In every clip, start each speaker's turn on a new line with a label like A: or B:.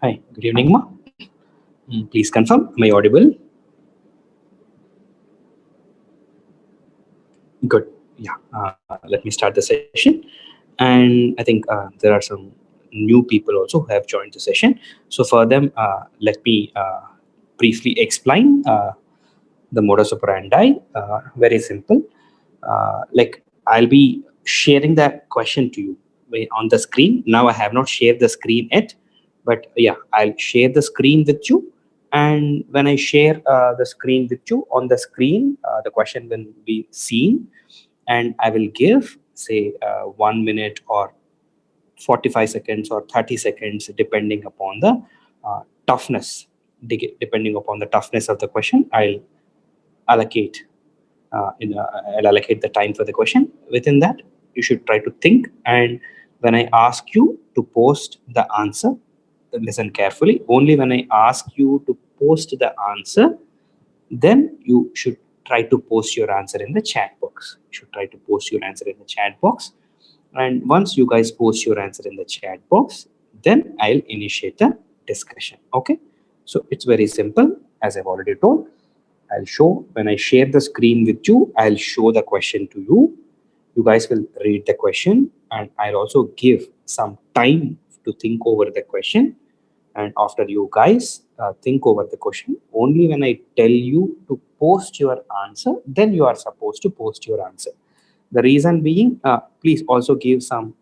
A: Hi, good evening, Ma. Please confirm, am I audible? Good. Yeah. Let me start the session. And I think there are some new people also who have joined the session. So for them, let me briefly explain the modus operandi. Very simple. Like I'll be sharing that question to you on the screen. Now I have not shared the screen yet, but yeah, I'll share the screen with you. And when I share the screen with you, on the screen, the question will be seen, and I will give say 1 minute or 45 seconds or 30 seconds depending upon the toughness. Depending upon the toughness of the question, allocate I'll allocate the time for the question. Within that, you should try to think. And when I ask you to post the answer, listen carefully. Only when I ask you to post the answer, then you should try to post your answer in the chat box. You should try to post your answer in the chat box. And once you guys post your answer in the chat box, then I'll initiate the discussion. Okay. So it's very simple, as I've already told. I'll show when I share the screen with you, I'll show the question to you. You guys will read the question, and I'll also give some time to think over the question. And after you guys think over the question, only when I tell you to post your answer, then you are supposed to post your answer. The reason being, please also give some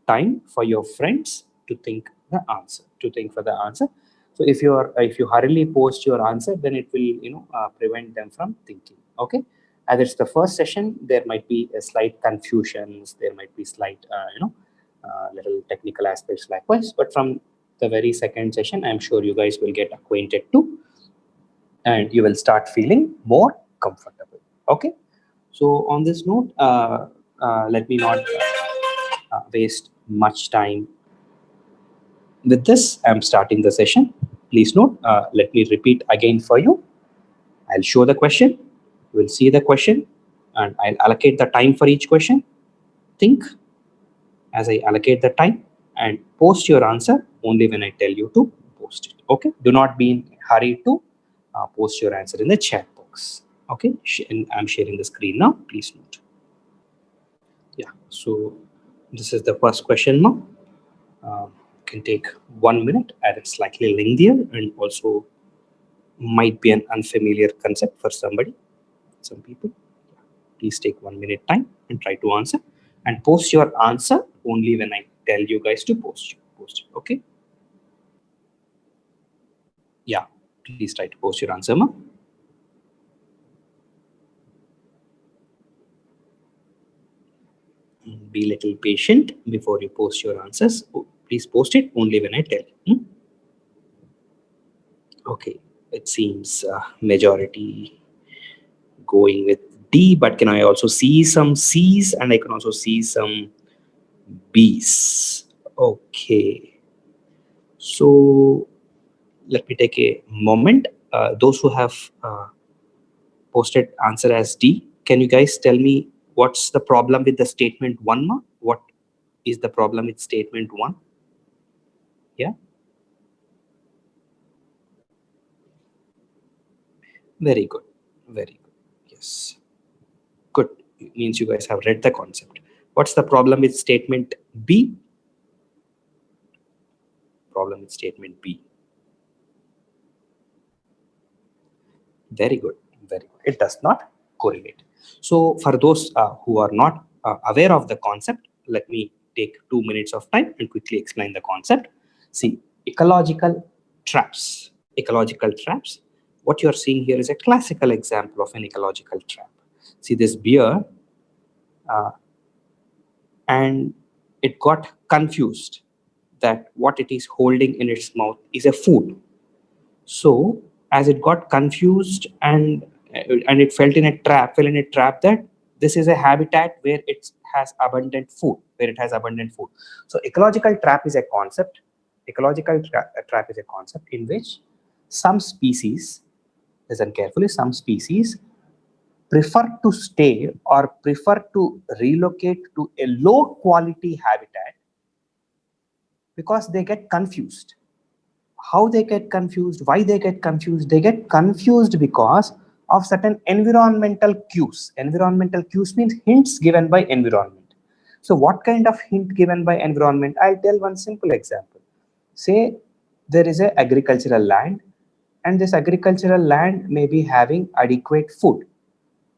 A: time for your friends to think the answer, to think for the answer. So if you hurriedly post your answer, then it will prevent them from thinking. Okay, as it's the first session, there might be a slight confusions, there might be slight little technical aspects likewise, but from the very second session, I'm sure you guys will get acquainted too, and you will start feeling more comfortable. Okay, so on this note, let me not waste much time with this. I'm starting the session. Please note, let me repeat again for you. I'll show the question, you will see the question, and I'll allocate the time for each question. Think as I allocate the time, and post your answer only when I tell you to post it. Okay, do not be in a hurry to post your answer in the chat box. Okay, and I'm sharing the screen now, please note. Yeah, so this is the first question now. Can take 1 minute, and it's slightly lengthier and also might be an unfamiliar concept for some people. Please take 1 minute time and try to answer, and post your answer only when I tell you guys to post it. Okay, yeah, please try to post your answer, ma. Be a little patient before you post your answers. Please post it only when I tell you. Okay, it seems majority going with D, but can I also see some C's, and I can also see some B's. Okay, so let me take a moment. Those who have posted answer as D, can you guys tell me what's the problem with the statement 1, ma? What is the problem with statement 1? Yeah, very good, very good. Yes, good. It means you guys have read the concept. What's the problem with statement B? Problem with statement B. Very good, very good. It does not correlate. So for those who are not aware of the concept, let me take 2 minutes of time and quickly explain the concept. See, ecological traps. Ecological traps. What you're seeing here is a classical example of an ecological trap. See this bear, and it got confused that what it is holding in its mouth is a food. So as it got confused and it fell in a trap that this is a habitat where it has abundant food, So ecological trap is a concept. Trap is a concept in which some species, listen carefully, some species prefer to stay or prefer to relocate to a low quality habitat because they get confused. how they get confused, why they get confused? They get confused because of certain environmental cues. Environmental cues means hints given by environment. So what kind of hint given by environment? I'll tell one simple example. Say there is a agricultural land, and this agricultural land may be having adequate food.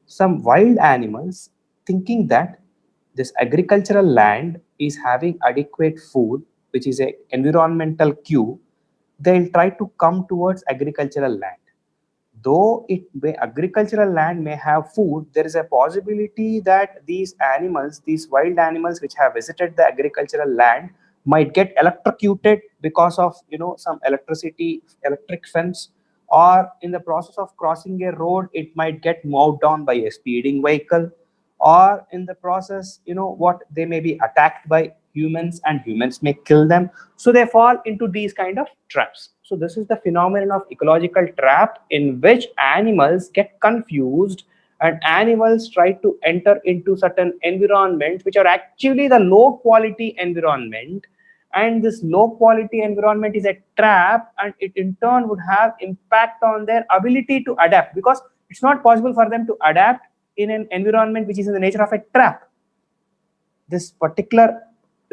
A: Some wild animals, thinking that this agricultural land is having adequate food, which is a environmental cue, they'll try to come towards agricultural land. Though agricultural land may have food, there is a possibility that these animals, these wild animals which have visited the agricultural land, might get electrocuted because of some electric fence, or in the process of crossing a road it might get mowed down by a speeding vehicle, or in the process what, they may be attacked by humans and humans may kill them. So they fall into these kind of traps. So this is the phenomenon of ecological trap, in which animals get confused and animals try to enter into certain environments which are actually the low quality environment, and this low quality environment is a trap, and it in turn would have impact on their ability to adapt, because it's not possible for them to adapt in an environment which is in the nature of a trap. This particular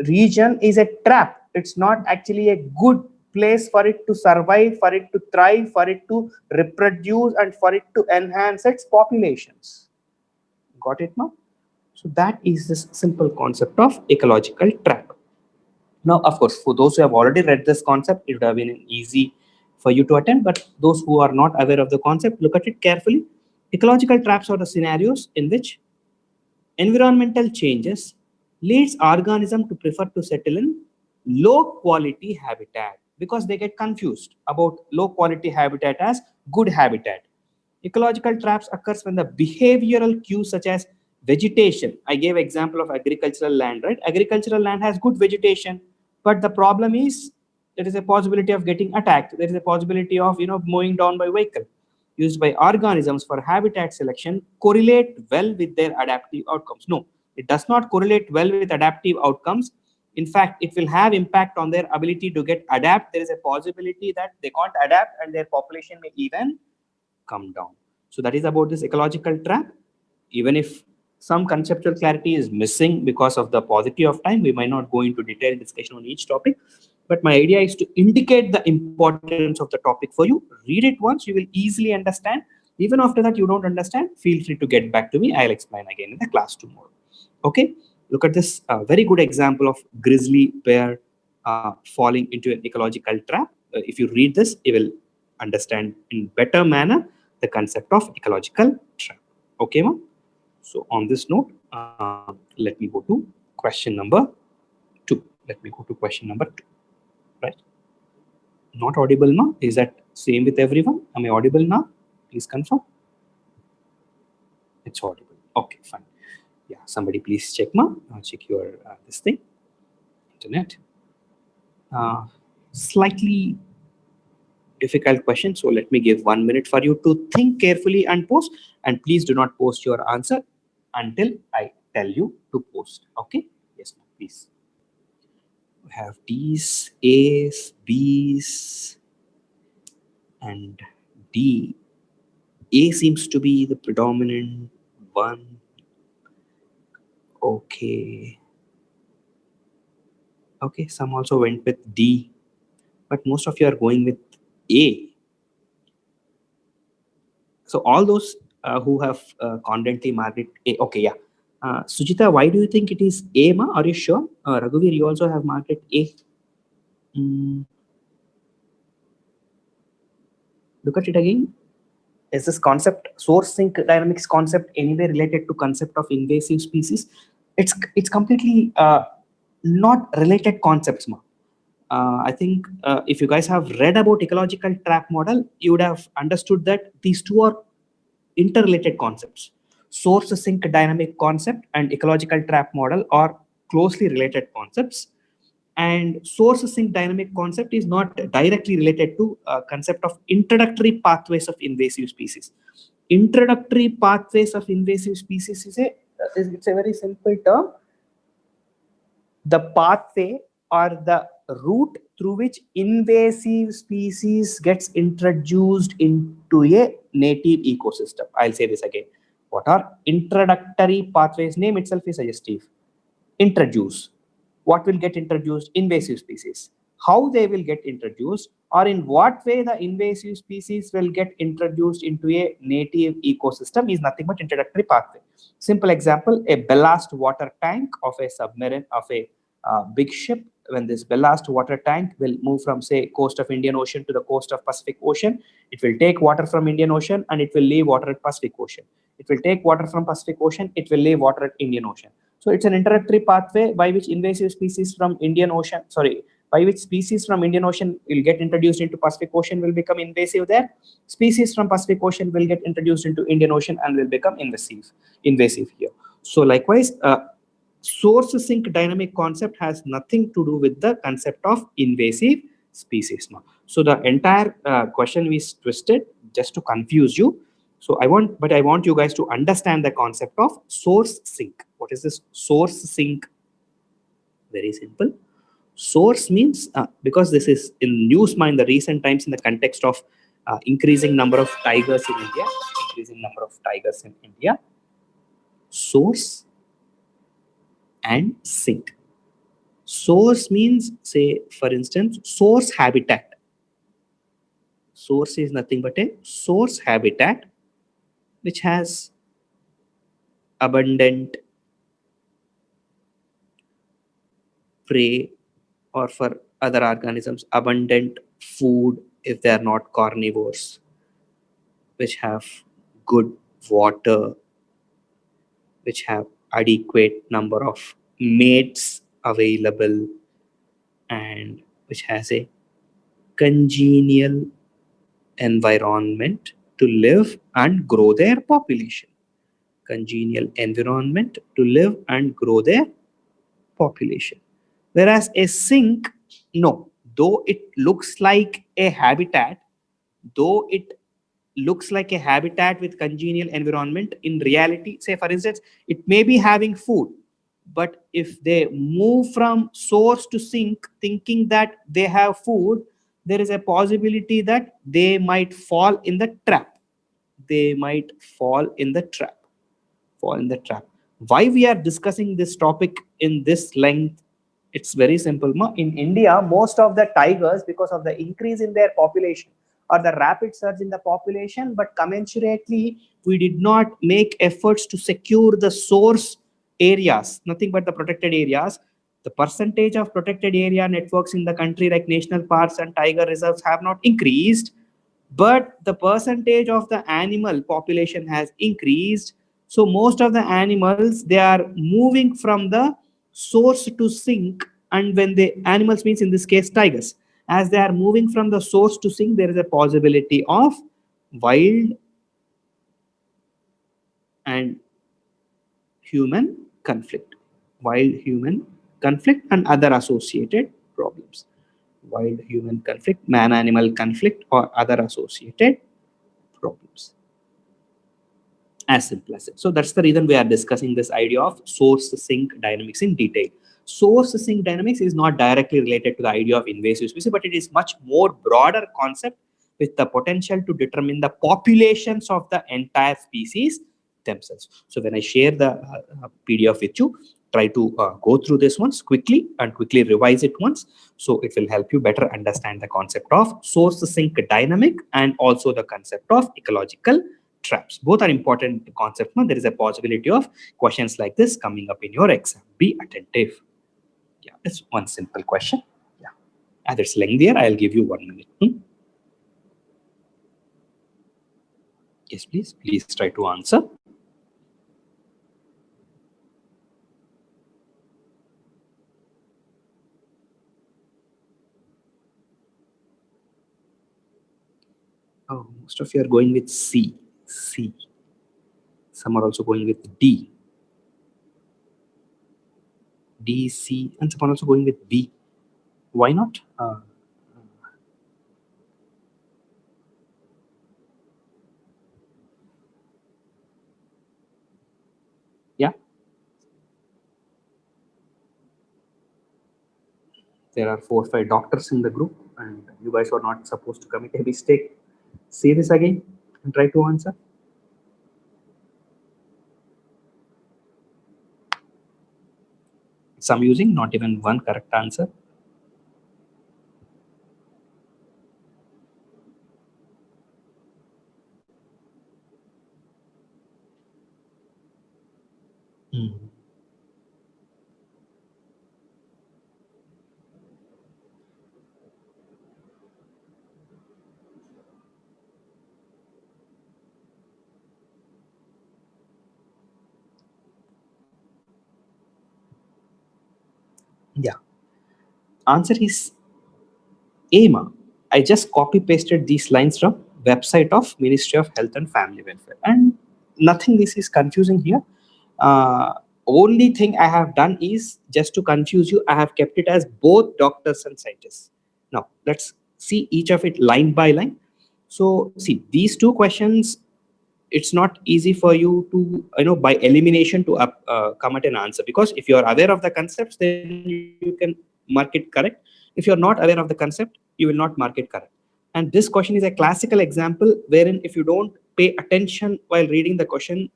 A: region is a trap. It's not actually a good place for it to survive, for it to thrive, for it to reproduce, and for it to enhance its populations. Got it now? So that is this simple concept of ecological trap. Now, of course, for those who have already read this concept, it would have been easy for you to attend, but those who are not aware of the concept, look at it carefully. Ecological traps are the scenarios in which environmental changes leads organism to prefer to settle in low quality habitat, because they get confused about low quality habitat as good habitat. Ecological traps occurs when the behavioral cues such as vegetation, I gave example of agricultural land, right? Agricultural land has good vegetation, but the problem is there is a possibility of getting attacked. There is a possibility of mowing down by vehicle. Used by organisms for habitat selection correlate well with their adaptive outcomes. No, it does not correlate well with adaptive outcomes. In fact, it will have impact on their ability to get adapt. There is a possibility that they can't adapt and their population may even come down. So that is about this ecological trap. Even if some conceptual clarity is missing because of the paucity of time, we might not go into detailed discussion on each topic. But my idea is to indicate the importance of the topic for you. Read it once, you will easily understand. Even after that you don't understand, feel free to get back to me. I'll explain again in the class tomorrow. Okay, look at this very good example of grizzly bear falling into an ecological trap. If you read this, you will understand in better manner the concept of ecological trap. Okay, ma'am? So on this note, let me go to question number 2. Let me go to question number 2. Right? Not audible now? Is that same with everyone? Am I audible now? Please confirm. It's audible. Okay, fine. Yeah, somebody please check ma. Check your this thing. Internet. Slightly difficult question. So let me give 1 minute for you to think carefully and post. And please do not post your answer until I tell you to post. Okay? Yes, ma'am, please. We have D's, A's, B's, and D. A seems to be the predominant one. Okay. Okay, some also went with D, but most of you are going with A. So all those who have confidently marked it A. Okay, yeah. Sujita, why do you think it is A, ma? Are you sure? Raghuvir, you also have marked it A. Look at it again. Is this concept, source sink dynamics concept, anywhere related to concept of invasive species? It's completely not related concepts, ma. I think if you guys have read about ecological trap model, you would have understood that these two are interrelated concepts. Source sink dynamic concept and ecological trap model are closely related concepts. And source sink dynamic concept is not directly related to concept of introductory pathways of invasive species. Introductory pathways of invasive species is it's a very simple term. The pathway or the route through which invasive species gets introduced into a native ecosystem. I'll say this again. What are introductory pathways? Name itself is suggestive. Introduce. What will get introduced? Invasive species. How they will get introduced, or in what way the invasive species will get introduced into a native ecosystem is nothing but introductory pathway. Simple example, a ballast water tank of a submarine, of a big ship. When this ballast water tank will move from, say, coast of Indian Ocean to the coast of Pacific Ocean, it will take water from Indian Ocean and it will leave water at Pacific Ocean. It will take water from Pacific Ocean, it will leave water at Indian Ocean. So it's an introductory pathway by which invasive species from Indian Ocean, by which species from Indian Ocean will get introduced into Pacific Ocean, will become invasive there. Species from Pacific Ocean will get introduced into Indian Ocean and will become invasive here. So likewise, source sink dynamic concept has nothing to do with the concept of invasive species now. So the entire question is twisted just to confuse you. So I want you guys to understand the concept of source sink. What is this source sink? Very simple. Source means, because this is in news in the recent times in the context of increasing number of tigers in India, source and sink. Source means, say, for instance, source habitat. Source is nothing but a source habitat which has abundant prey, or for other organisms, abundant food if they are not carnivores, which have good water, which have adequate number of mates available, and which has a congenial environment to live and grow their population. Congenial environment to live and grow their population. Whereas a sink, no, though it looks like a habitat, with congenial environment, in reality, say for instance, it may be having food, but if they move from source to sink thinking that they have food, there is a possibility that they might fall in the trap. Why we are discussing this topic in this length? It's very simple. In India, most of the tigers, because of the increase in their population or the rapid surge in the population, but commensurately, we did not make efforts to secure the source areas, nothing but the protected areas. The percentage of protected area networks in the country, like national parks and tiger reserves, have not increased, but the percentage of the animal population has increased. So most of the animals, they are moving from the source to sink. And when the animals means in this case tigers, as they are moving from the source to sink, there is a possibility of wild and human conflict and other associated problems. Wild human conflict, man animal conflict, or other associated problems. As simple as it. So that's the reason we are discussing this idea of source sink dynamics in detail. Source sink dynamics is not directly related to the idea of invasive species, but it is much more broader concept with the potential to determine the populations of the entire species themselves. So when I share the PDF with you, try to go through this once quickly and quickly revise it once. So it will help you better understand the concept of source sink dynamic and also the concept of ecological traps. Both are important concepts. There is a possibility of questions like this coming up in your exam. Be attentive. Yeah, it's one simple question. Yeah, and it's lengthier. I'll give you 1 minute. Yes, please. Please try to answer. Oh, most of you are going with C. Some are also going with D, C, and some are also going with B. Why not? Yeah. There are 4 or 5 doctors in the group, and you guys are not supposed to commit a mistake. See this again and try to answer. Some using not even one correct answer. Hmm. Yeah. Answer is AMA. I just copy pasted these lines from website of Ministry of Health and Family Welfare, and nothing this is confusing here. Only thing I have done is just to confuse you, I have kept it as both doctors and scientists. Now let's see each of it line by line. So see these two questions, it's not easy for you to by elimination to come at an answer, because if you are aware of the concepts, then you can mark it correct. If you're not aware of the concept, you will not mark it correct. And this question is a classical example wherein if you don't pay attention while reading the question,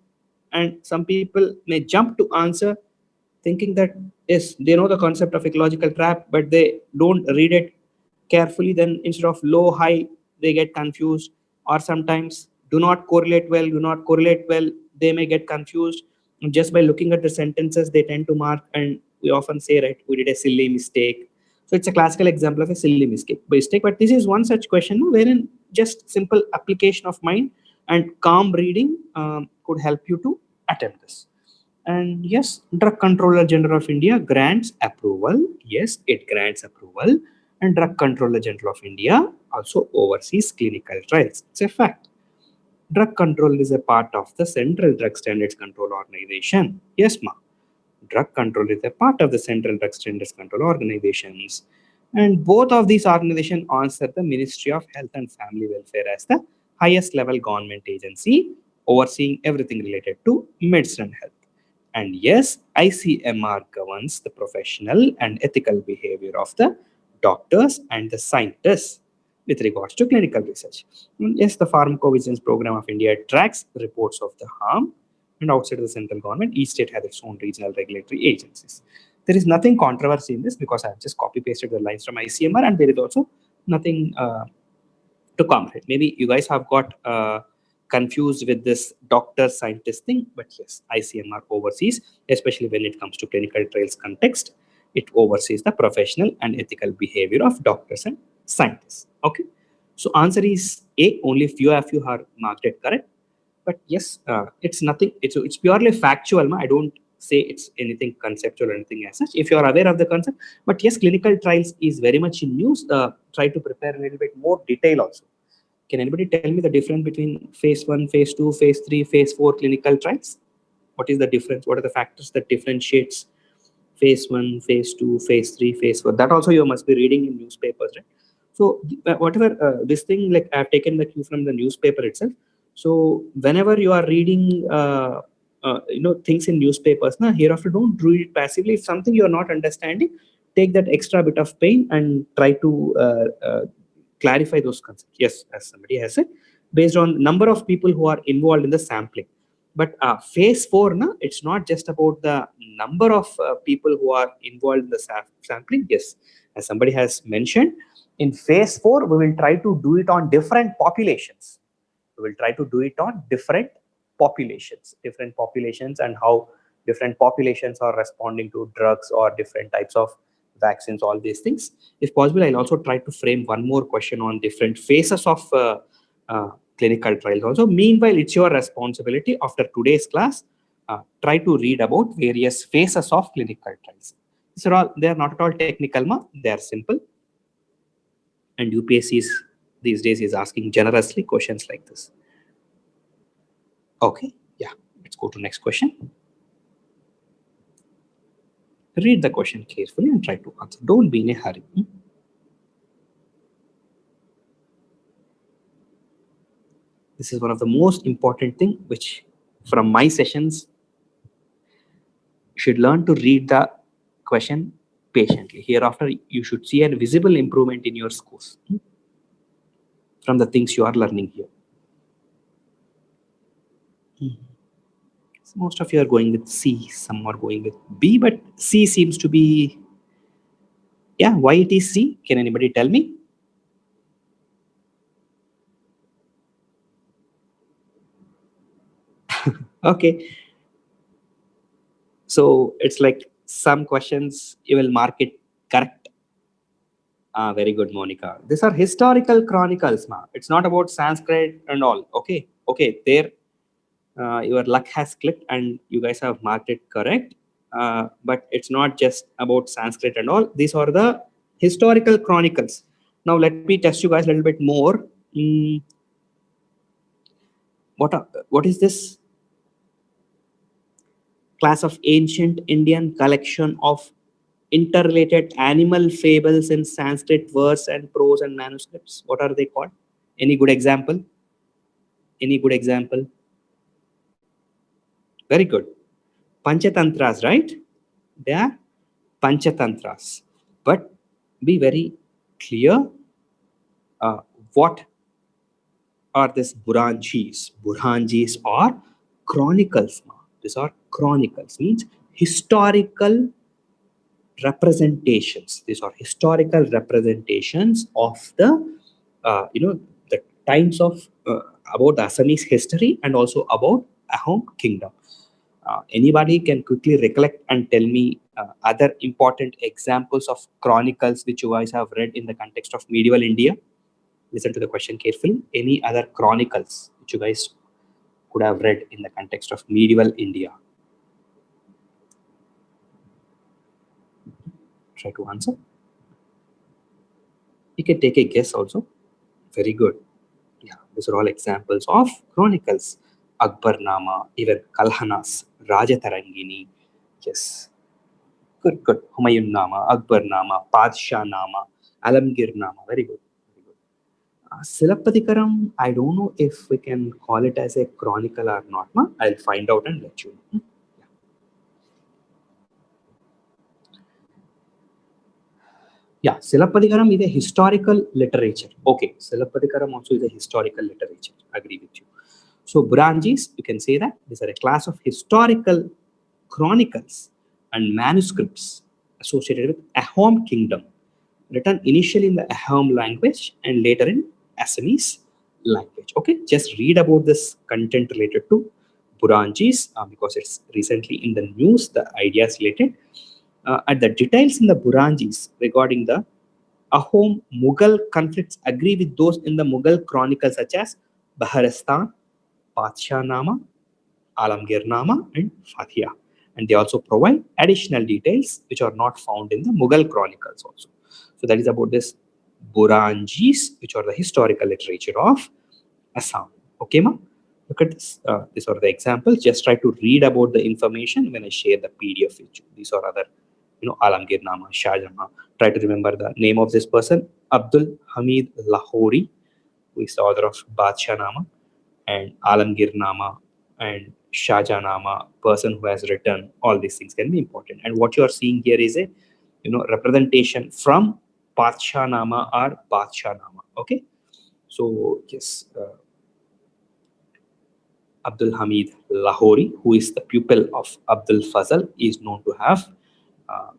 A: and some people may jump to answer thinking that yes, they know the concept of ecological trap, but they don't read it carefully, then instead of low high they get confused, or sometimes do not correlate well, they may get confused. And just by looking at the sentences they tend to mark, and we often say, right, we did a silly mistake. So it's a classical example of a silly mistake. But this is one such question wherein just simple application of mind and calm reading could help you to attempt this. And yes, Drug Controller General of India grants approval. Yes, it grants approval. And Drug Controller General of India also oversees clinical trials. It's a fact. Drug control is a part of the Central Drug Standards Control Organization. Yes, ma. Drug control is a part of the Central Drug Standards Control Organizations. And both of these organizations answer the Ministry of Health and Family Welfare as the highest level government agency overseeing everything related to medicine and health. And yes, ICMR governs the professional and ethical behavior of the doctors and the scientists with regards to clinical research. And yes, the Pharmacovigilance Program of India tracks reports of the harm, and outside of the central government, each state has its own regional regulatory agencies. There is nothing controversy in this because I have just copy pasted the lines from ICMR, and there is also nothing to comprehend. Maybe you guys have got confused with this doctor scientist thing, but yes, ICMR oversees, especially when it comes to clinical trials context, it oversees the professional and ethical behavior of doctors and scientists. Okay, so answer is A. Only few of you are marked it correct, but yes, it's nothing. It's purely factual. I don't say it's anything conceptual or anything as such. If you are aware of the concept, but yes, clinical trials is very much in news. Try to prepare a little bit more detail also. Can anybody tell me the difference between phase 1, phase 2, phase 3, phase 4 clinical trials? What is the difference? What are the factors that differentiates phase 1, phase 2, phase 3, phase 4? That also you must be reading in newspapers, right? So whatever this thing, like I've taken the cue from the newspaper itself. So whenever you are reading things in newspapers, hereafter don't read it passively. If something you are not understanding, take that extra bit of pain and try to clarify those concepts. Yes, as somebody has said, based on number of people who are involved in the sampling. But phase 4, it's not just about the number of people who are involved in the sampling. Yes, as somebody has mentioned, in phase 4, we will try to do it on different populations. We will try to do it on different populations, and how different populations are responding to drugs or different types of vaccines, all these things. If possible, I'll also try to frame one more question on different phases of clinical trials also. Meanwhile, it's your responsibility after today's class, try to read about various phases of clinical trials. They are not at all technical, they are simple. And UPSC these days is asking generously questions like this. Okay, yeah, let's go to next question. Read the question carefully and try to answer. Don't be in a hurry. This is one of the most important thing which from my sessions you should learn to read the question patiently. Hereafter, you should see a visible improvement in your scores from the things you are learning here. So most of you are going with C, some are going with B, but C seems to be, yeah, why it is C? Can anybody tell me? Okay. So it's like some questions you will mark it correct. Very good, Monica. These are historical chronicles, ma. It's not about Sanskrit and all. Okay. Okay. There, your luck has clicked and you guys have marked it correct. But it's not just about Sanskrit and all. These are the historical chronicles. Now let me test you guys a little bit more. What is this? Class of ancient Indian collection of interrelated animal fables in Sanskrit verse and prose and manuscripts. What are they called? Any good example? Any good example? Very good. Panchatantras, right? They are Panchatantras. But be very clear, uh, what are these Buranjis? Buranjis are chronicles. These are chronicles, means historical representations. These are historical representations of the the times of about the Assamese history and also about Ahom kingdom. Anybody can quickly recollect and tell me other important examples of chronicles which you guys have read in the context of medieval India? Listen to the question carefully. Any other chronicles which you guys could have read in the context of medieval India? Try to answer. You can take a guess also. Very good. Yeah, these are all examples of chronicles. Akbarnama, even Kalhanas, Rajatarangini. Yes, good, good. Humayun Nama, Akbarnama, Padshah Nama, Alamgir Nama. Very good, very good. Silappatikaram, I don't know if we can call it as a chronicle or not. Ma? I'll find out and let you know. Yeah, Silappatikaram is a historical literature. Okay, Silappatikaram also is a historical literature. Agree with you. So Buranjis, you can say that these are a class of historical chronicles and manuscripts associated with Ahom kingdom, written initially in the Ahom language and later in Assamese language. Okay, just read about this content related to Buranjis because it's recently in the news, the ideas related. At the details in the Buranjis regarding the Ahom Mughal conflicts agree with those in the Mughal chronicles such as Baharistan, Padshah Nama, Alamgir Nama, and Fathiya. And they also provide additional details which are not found in the Mughal chronicles also. So that is about this Buranjis, which are the historical literature of Assam. Okay, ma? Look at this. These are the examples. Just try to read about the information when I share the PDF with you. These are other, Alamgir Nama, Shah Jahan. Try to remember the name of this person, Abdul Hamid Lahori, who is the author of Badshah Nama and Alamgir Nama and Shah Jahan Nama, person who has written. All these things can be important. And what you are seeing here is a, representation from Badshah Nama or Badshah Nama. Okay. So yes, Abdul Hamid Lahori, who is the pupil of Abdul Fazal, is known to have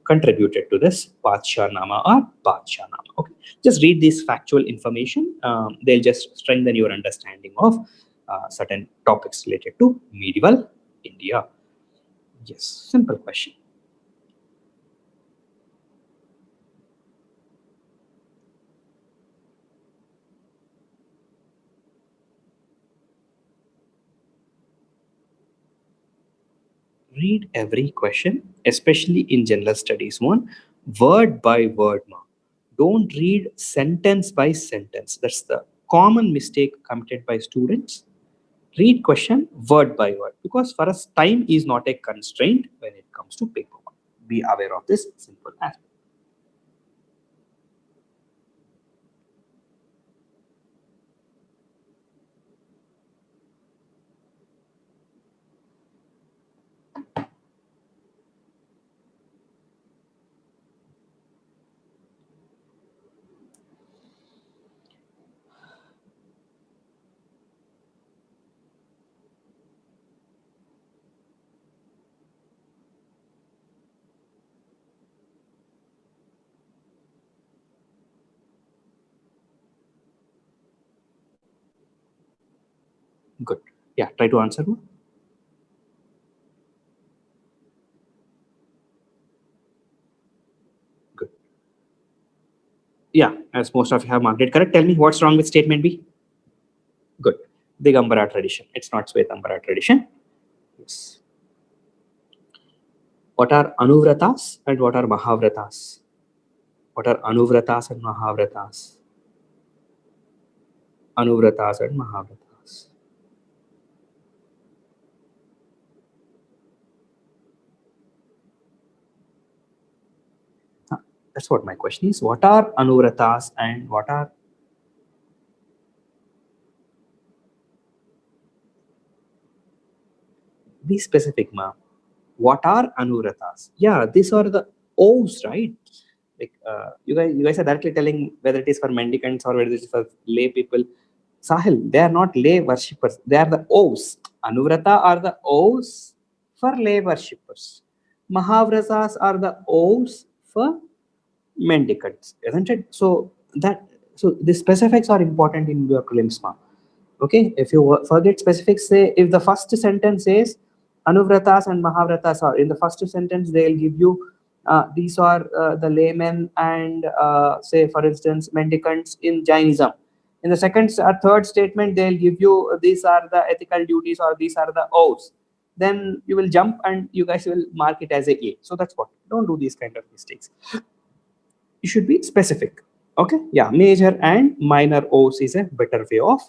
A: contributed to this Badshah Nama or Badshah Nama. Okay, just read this factual information. They'll just strengthen your understanding of certain topics related to medieval India. Yes, simple question. Read every question, especially in general studies one, word by word. Don't read sentence by sentence. That's the common mistake committed by students. Read question word by word because for us time is not a constraint when it comes to paper one. Be aware of this simple aspect. Good. Yeah, try to answer. Good. Yeah, as most of you have marked it correct. Tell me what's wrong with statement B. Good. Digambara tradition. It's not Svetambara tradition. Yes. What are Anuvratas and what are Mahavratas? What are Anuvratas and Mahavratas? Anuvratas and Mahavratas. That's what my question is. What are Anuvratas and what are... Be specific, ma. What are Anuvratas? Yeah, these are the O's, right? Like you guys are directly telling whether it is for mendicants or whether it is for lay people. Sahil, they are not lay worshippers. They are the O's. Anuvrata are the O's for lay worshippers. Mahavratas are the O's for mendicants, isn't it? So the specifics are important in your prelims, ma. Okay, if you forget specifics, say if the first sentence says Anuvratas and Mahavratas are in the first sentence, they'll give you these are the laymen and say for instance mendicants in Jainism. In the second or third statement, they'll give you these are the ethical duties or these are the oaths. Then you will jump and you guys will mark it as a. So that's what. Don't do these kind of mistakes. You should be specific. Okay, yeah, major and minor O's is a better way of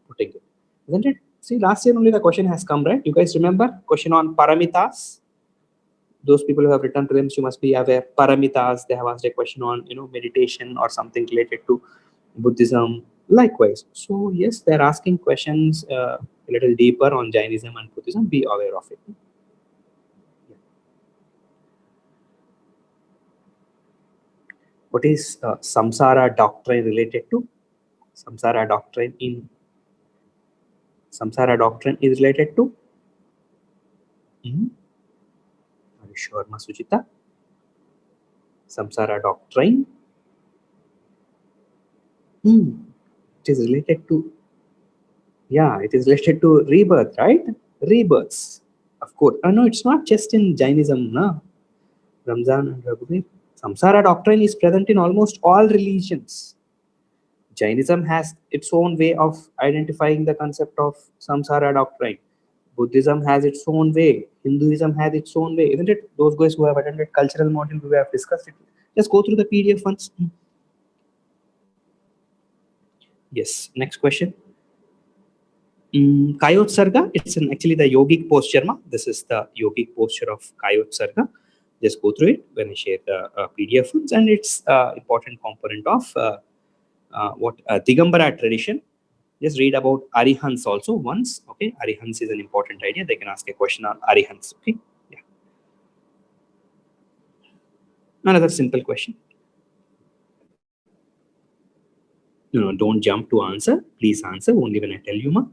A: putting it, isn't it? See, last year only the question has come, right? You guys remember question on paramitas? Those people who have written prelims, you must be aware. Paramitas, they have asked a question on meditation or something related to Buddhism. Likewise, so yes, they're asking questions a little deeper on Jainism and Buddhism. Be aware of it. What is samsara doctrine related to? Samsara doctrine is related to? Are you sure, Masujita? Samsara doctrine. It is related to, yeah, it is related to rebirth, right? Rebirths, of course. No, it's not just in Jainism, no. Ramzan and Raghuveer. Samsara doctrine is present in almost all religions. Jainism has its own way of identifying the concept of samsara doctrine. Buddhism has its own way. Hinduism has its own way, isn't it? Those guys who have attended cultural module, we have discussed it. Just go through the PDF once. Yes. Next question. Kayotsarga. It's actually the yogic posture. This is the yogic posture of Kayotsarga. Just go through it when I share the PDF ones, and it's important component of what Digambara tradition. Just read about Arihants also once. Okay, Arihants is an important idea. They can ask a question on Arihants. Okay, yeah. Another simple question. No, don't jump to answer. Please answer only when I tell you, ma.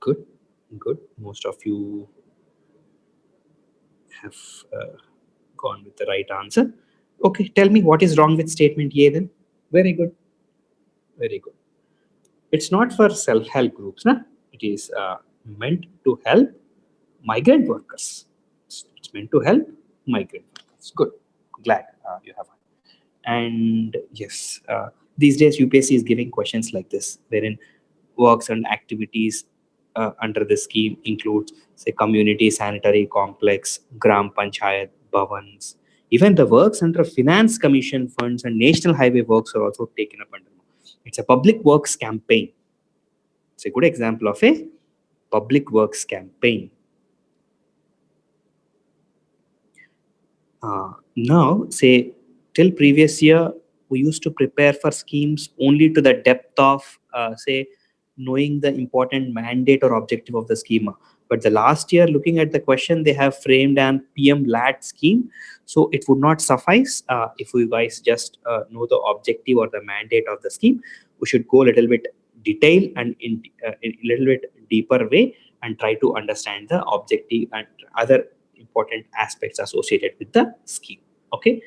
A: Good, good. Most of you have gone with the right answer. Okay, tell me what is wrong with statement A then. Very good, very good. It's not for self-help groups, na? It is meant to help migrant workers. It's meant to help migrant workers. Good, glad you have. And yes, these days UPSC is giving questions like this, wherein works and activities under the scheme includes, say, community sanitary complex, gram panchayat, bhavans. Even the works under finance commission funds and national highway works are also taken up under. It's a public works campaign. It's a good example of a public works campaign. Now, say, till previous year, we used to prepare for schemes only to the depth of, say, knowing the important mandate or objective of the scheme. But the last year, looking at the question, they have framed an PM LAT scheme. So it would not suffice if we guys just know the objective or the mandate of the scheme. We should go a little bit detail and in a little bit deeper way and try to understand the objective and other important aspects associated with the scheme. Okay,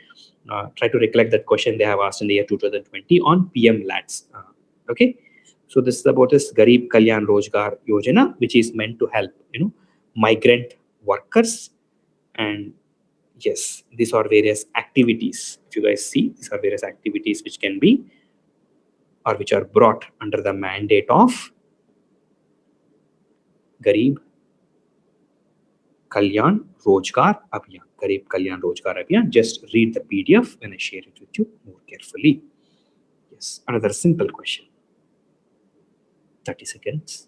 A: try to recollect that question they have asked in the year 2020 on PM LADS. Okay, so this is about this Garib Kalyan Rojgar Yojana, which is meant to help migrant workers. And yes, these are various activities. If you guys see, these are various activities which can be or which are brought under the mandate of Garib Kalyan Rojgar Abhiyan. Garib Kalyan Rojgar Abhiyan. Just read the PDF when I share it with you more carefully. Yes, another simple question. 30 seconds.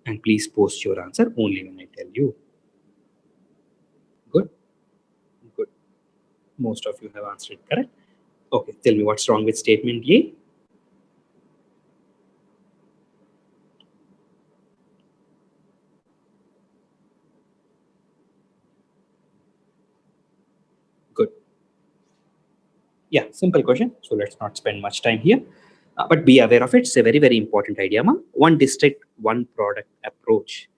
A: And please post your answer only when I tell you. Good. Good. Most of you have answered correct. Okay, tell me what's wrong with statement A. Good. Yeah, simple question. So let's not spend much time here. But be aware of it. It's a very, very important idea. One district, one product approach.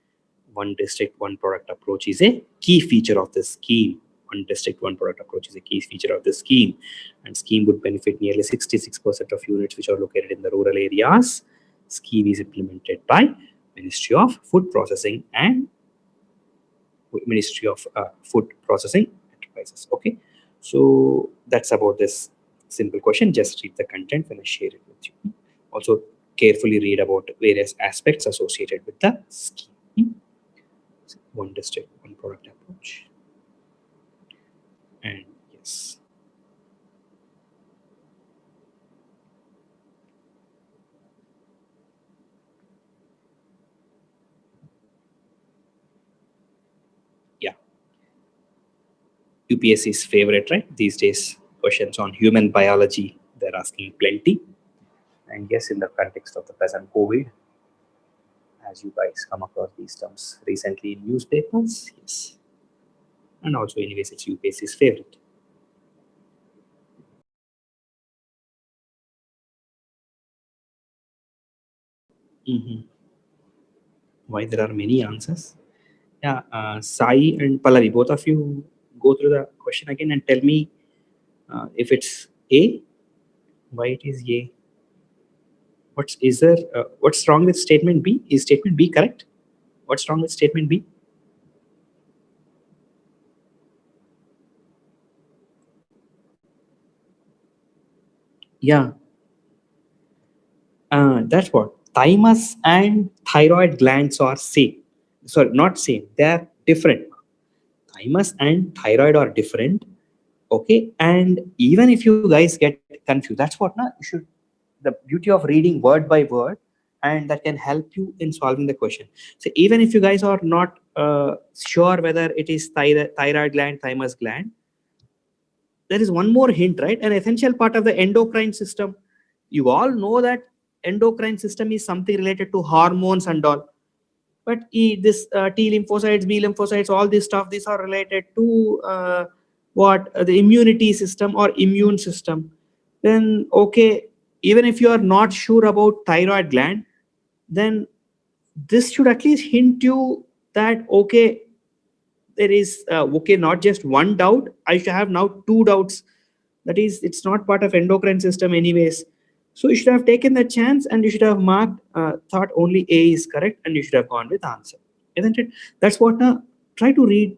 A: One district, one product approach is a key feature of the scheme. One district, one product approach is a key feature of the scheme. And scheme would benefit nearly 66% of units which are located in the rural areas. Scheme is implemented by Ministry of Food Processing and Ministry of Food Processing Enterprises. Okay, so that's about this simple question. Just read the content when I share it with you. Also, carefully read about various aspects associated with the scheme. One district, one product approach. And yes. Yeah. UPSC's favorite, right? These days, questions on human biology, they're asking plenty. And yes, in the context of the present COVID, as you guys come across these terms recently in newspapers, yes. And also, anyways, it's UPSC's favorite. Why there are many answers? Yeah, Sai and Pallavi, both of you go through the question again and tell me if it's A, why it is A. What's wrong with statement B? Is statement B correct? What's wrong with statement B? Yeah, that's what. Thymus and thyroid glands are same. Sorry, not same. They are different. Thymus and thyroid are different. Okay, and even if you guys get confused, that's what you should. The beauty of reading word by word, and that can help you in solving the question. So even if you guys are not sure whether it is thyroid gland, thymus gland, there is one more hint, right? An essential part of the endocrine system. You all know that endocrine system is something related to hormones and all. But this T lymphocytes, B lymphocytes, all this stuff, these are related to the immunity system or immune system. Then okay, even if you are not sure about thyroid gland, then this should at least hint you that okay, there is okay, not just one doubt. I should have now two doubts. That is, it's not part of endocrine system anyways. So you should have taken the chance and you should have marked thought only A is correct and you should have gone with answer, isn't it? That's what try to read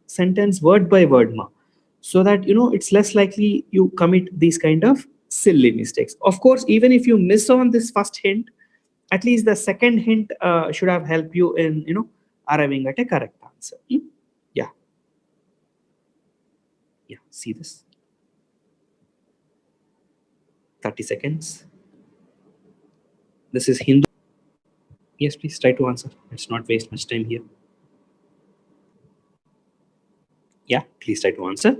A: sentence word by word so that it's less likely you commit these kind of silly mistakes. Of course, even if you miss on this first hint, at least the second hint should have helped you in arriving at a correct answer. Yeah, yeah, see this. 30 seconds. This is Hindu. Yes, please try to answer. Let's not waste much time here. Yeah, please try to answer.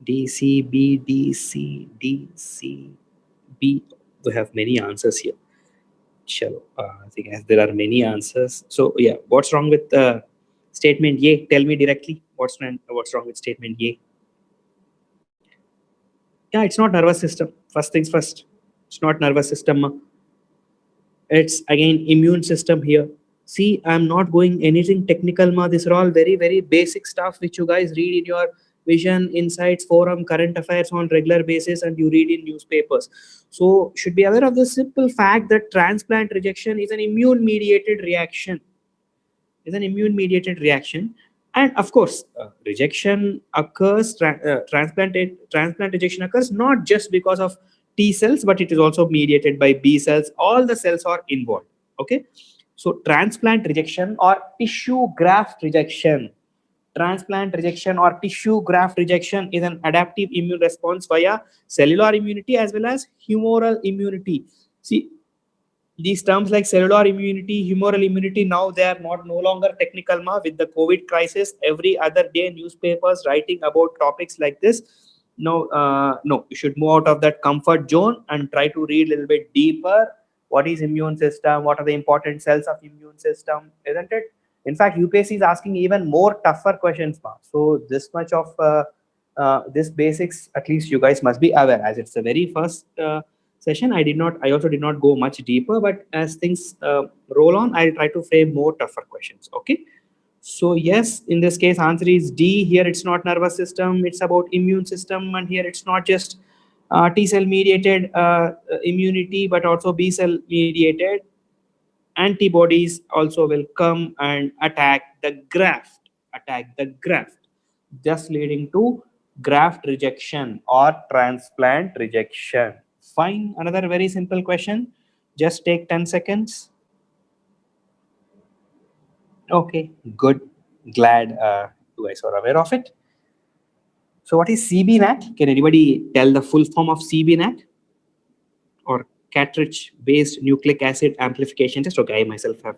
A: D, C, B, D, C, D, C, B. We have many answers here. Chalo, I think as there are many answers. So yeah, what's wrong with statement A? Tell me directly. What's wrong with statement A? Yeah, it's not nervous system. First things first. It's not nervous system. It's again immune system here. See, I'm not going anything technical, ma. These are all very, very basic stuff which you guys read in your Vision, Insights, Forum, Current Affairs on regular basis, and you read in newspapers. So should be aware of the simple fact that transplant rejection is an immune mediated reaction. Is an immune mediated reaction. And of course, rejection occurs, transplant rejection occurs not just because of T cells, but it is also mediated by B cells. All the cells are involved. Okay. So transplant rejection or tissue graft rejection. Transplant rejection or tissue graft rejection is an adaptive immune response via cellular immunity as well as humoral immunity. See, these terms like cellular immunity, humoral immunity, now they are not no longer technical, ma. With the COVID crisis, every other day newspapers writing about topics like this. No, no, you should move out of that comfort zone and try to read a little bit deeper. What is immune system? What are the important cells of immune system? Isn't it? In fact, UPSC is asking even more tougher questions, ma. So this much of this basics, at least you guys must be aware, as it's the very first session. I also did not go much deeper, but as things roll on, I'll try to frame more tougher questions. Okay. So yes, in this case, answer is D. Here it's not nervous system, it's about immune system, and here it's not just T cell mediated immunity, but also B cell mediated. Antibodies also will come and attack the graft, thus leading to graft rejection or transplant rejection. Fine. Another very simple question. Just take 10 seconds. Okay, good. Glad you guys are aware of it. So what is CBNAT? Can anybody tell the full form of CBNAT? Or cartridge-based nucleic acid amplification test? Okay, I myself have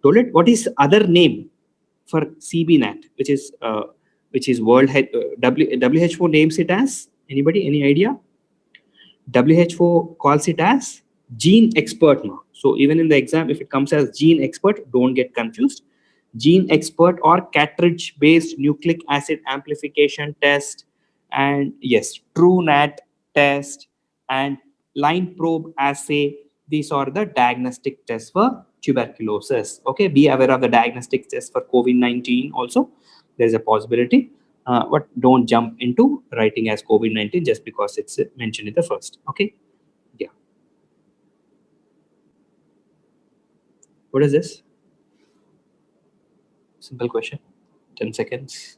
A: told it. What is other name for CBNAT, which is WHO names it as? Anybody? Any idea? WHO calls it as gene expert now. So even in the exam, if it comes as gene expert, don't get confused. Gene expert or cartridge-based nucleic acid amplification test, and yes, TrueNAT test and line probe assay. These are the diagnostic tests for tuberculosis. Okay, be aware of the diagnostic test for COVID-19 also. There's a possibility. But don't jump into writing as COVID-19 just because it's mentioned in the first. Okay. Yeah. What is this? Simple question. 10 seconds.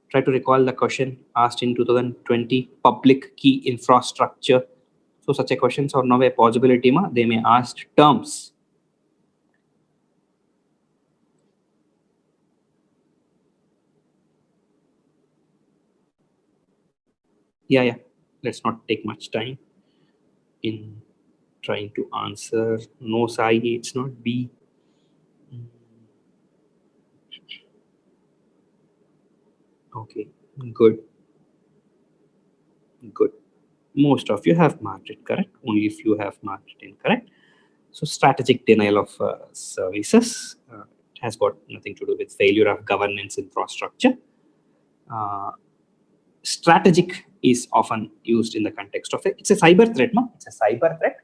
A: Try to recall the question asked in 2020 public key infrastructure. So such a questions are now a possibility. They may ask terms. Yeah. Let's not take much time in trying to answer. No, Sai, it's not B. Okay, good. Most of you have marked it correct. Only if you have marked it incorrect. So strategic denial of services has got nothing to do with failure of governance infrastructure. Strategic is often used in the context of it. It's a cyber threat, ma. It's a cyber threat.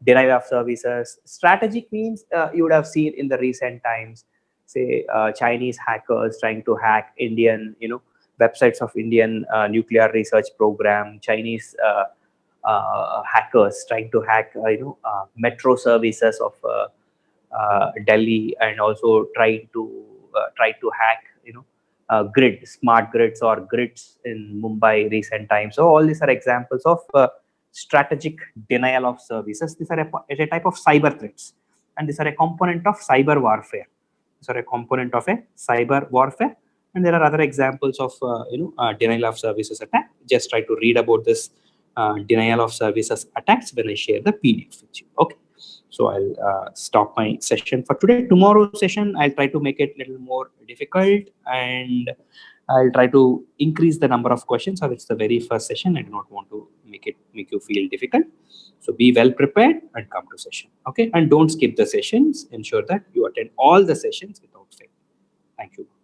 A: Denial of services. Strategic means you would have seen in the recent times, say Chinese hackers trying to hack Indian, websites of Indian nuclear research program. Chinese hackers trying to hack, metro services of Delhi, and also try to hack, smart grids or grids in Mumbai recent times. So all these are examples of strategic denial of services. These are a type of cyber threats, and these are a component of cyber warfare. And there are other examples of denial of services attack. Just try to read about this denial of services attacks when I share the PDF with you. Okay. So I'll stop my session for today. Tomorrow's session, I'll try to make it a little more difficult, and I'll try to increase the number of questions. So it's the very first session. I do not want to make you feel difficult. So be well prepared and come to session. Okay. And don't skip the sessions. Ensure that you attend all the sessions without fail. Thank you.